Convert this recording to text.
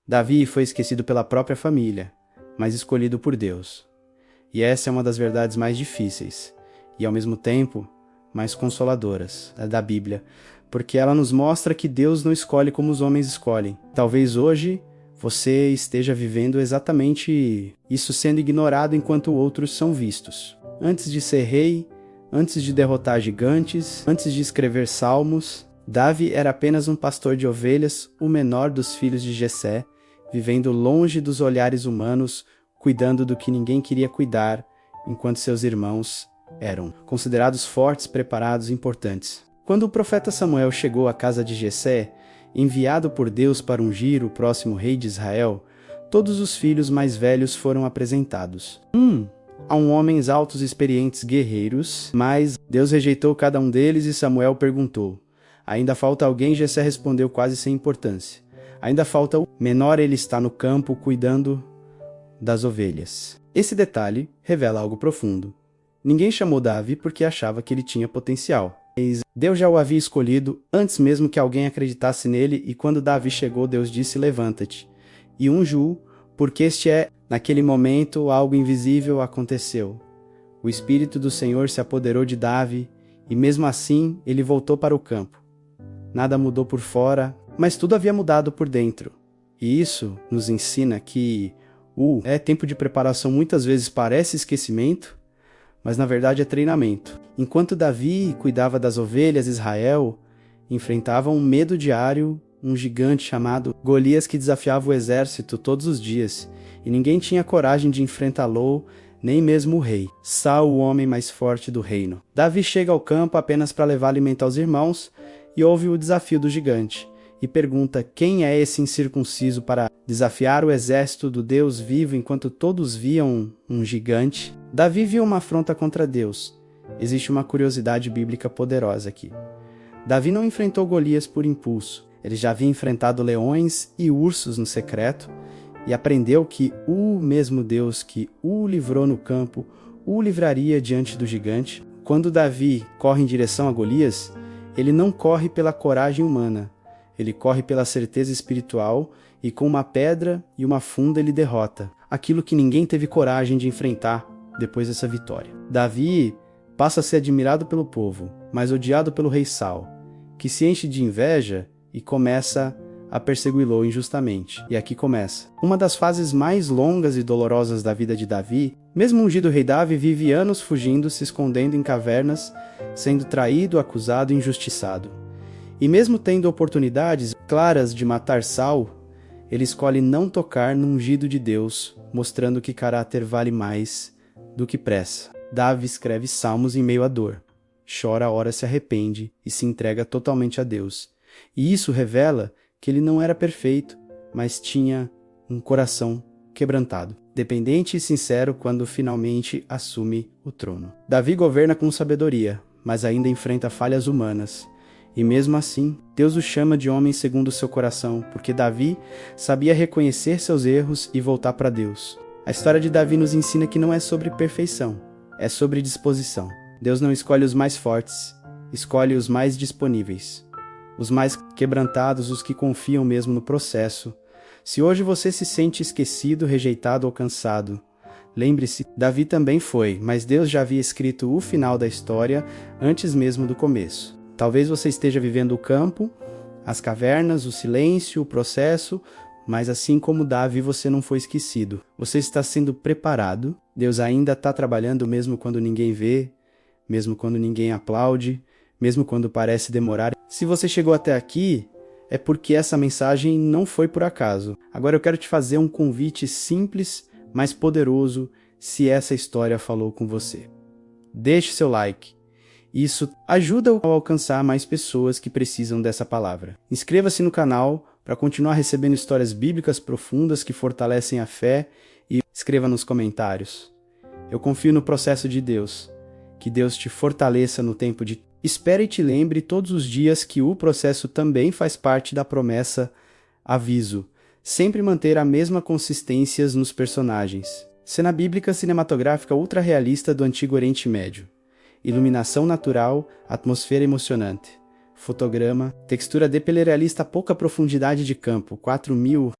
Davi foi esquecido pela própria família, mas escolhido por Deus. E essa é uma das verdades mais difíceis, e ao mesmo tempo, mais consoladoras da Bíblia, porque ela nos mostra que Deus não escolhe como os homens escolhem. Talvez hoje você esteja vivendo exatamente isso, sendo ignorado enquanto outros são vistos. Antes de ser rei, antes de derrotar gigantes, antes de escrever salmos, Davi era apenas um pastor de ovelhas, o menor dos filhos de Jessé, vivendo longe dos olhares humanos, cuidando do que ninguém queria cuidar, enquanto seus irmãos eram considerados fortes, preparados e importantes. Quando o profeta Samuel chegou à casa de Jessé, enviado por Deus para ungir o próximo rei de Israel, todos os filhos mais velhos foram apresentados. A homens altos e experientes guerreiros, mas Deus rejeitou cada um deles e Samuel perguntou: ainda falta alguém? Jessé respondeu quase sem importância: ainda falta o menor, ele está no campo cuidando das ovelhas. Esse detalhe revela algo profundo. Ninguém chamou Davi porque achava que ele tinha potencial. Deus já o havia escolhido antes mesmo que alguém acreditasse nele, e quando Davi chegou, Deus disse: levanta-te e unge-o, porque naquele momento algo invisível aconteceu. O Espírito do Senhor se apoderou de Davi, e mesmo assim ele voltou para o campo. Nada mudou por fora, mas tudo havia mudado por dentro. E isso nos ensina que tempo de preparação muitas vezes parece esquecimento, mas na verdade é treinamento. Enquanto Davi cuidava das ovelhas, Israel enfrentava um medo diário, um gigante chamado Golias que desafiava o exército todos os dias, e ninguém tinha coragem de enfrentá-lo, nem mesmo o rei, Saul, o homem mais forte do reino. Davi chega ao campo apenas para levar alimento aos irmãos e ouve o desafio do gigante, e pergunta quem é esse incircunciso para desafiar o exército do Deus vivo enquanto todos viam um gigante. Davi viu uma afronta contra Deus. Existe uma curiosidade bíblica poderosa aqui. Davi não enfrentou Golias por impulso. Ele já havia enfrentado leões e ursos no secreto e aprendeu que o mesmo Deus que o livrou no campo o livraria diante do gigante. Quando Davi corre em direção a Golias, ele não corre pela coragem humana. Ele corre pela certeza espiritual e com uma pedra e uma funda ele derrota aquilo que ninguém teve coragem de enfrentar depois dessa vitória. Davi passa a ser admirado pelo povo, mas odiado pelo rei Saul, que se enche de inveja e começa a persegui-lo injustamente. E aqui começa uma das fases mais longas e dolorosas da vida de Davi. Mesmo ungido rei Davi vive anos fugindo, se escondendo em cavernas, sendo traído, acusado e injustiçado. E mesmo tendo oportunidades claras de matar Saul, ele escolhe não tocar no ungido de Deus, mostrando que caráter vale mais do que pressa. Davi escreve salmos em meio à dor. Chora, ora, se arrepende e se entrega totalmente a Deus. E isso revela que ele não era perfeito, mas tinha um coração quebrantado, dependente e sincero quando finalmente assume o trono. Davi governa com sabedoria, mas ainda enfrenta falhas humanas. E mesmo assim, Deus o chama de homem segundo o seu coração, porque Davi sabia reconhecer seus erros e voltar para Deus. A história de Davi nos ensina que não é sobre perfeição, é sobre disposição. Deus não escolhe os mais fortes, escolhe os mais disponíveis, os mais quebrantados, os que confiam mesmo no processo. Se hoje você se sente esquecido, rejeitado ou cansado, lembre-se, Davi também foi, mas Deus já havia escrito o final da história antes mesmo do começo. Talvez você esteja vivendo o campo, as cavernas, o silêncio, o processo, mas assim como Davi, você não foi esquecido. Você está sendo preparado. Deus ainda está trabalhando mesmo quando ninguém vê, mesmo quando ninguém aplaude, mesmo quando parece demorar. Se você chegou até aqui, é porque essa mensagem não foi por acaso. Agora eu quero te fazer um convite simples, mas poderoso, se essa história falou com você. Deixe seu like. Isso ajuda a alcançar mais pessoas que precisam dessa palavra. Inscreva-se no canal para continuar recebendo histórias bíblicas profundas que fortalecem a fé e escreva nos comentários. Eu confio no processo de Deus. Que Deus te fortaleça no tempo de... Espere e te lembre todos os dias que o processo também faz parte da promessa aviso. Sempre manter a mesma consistência nos personagens. Cena bíblica cinematográfica ultra realista do Antigo Oriente Médio. Iluminação natural, atmosfera emocionante. Fotograma, textura depelerrealista, pouca profundidade de campo, 4.000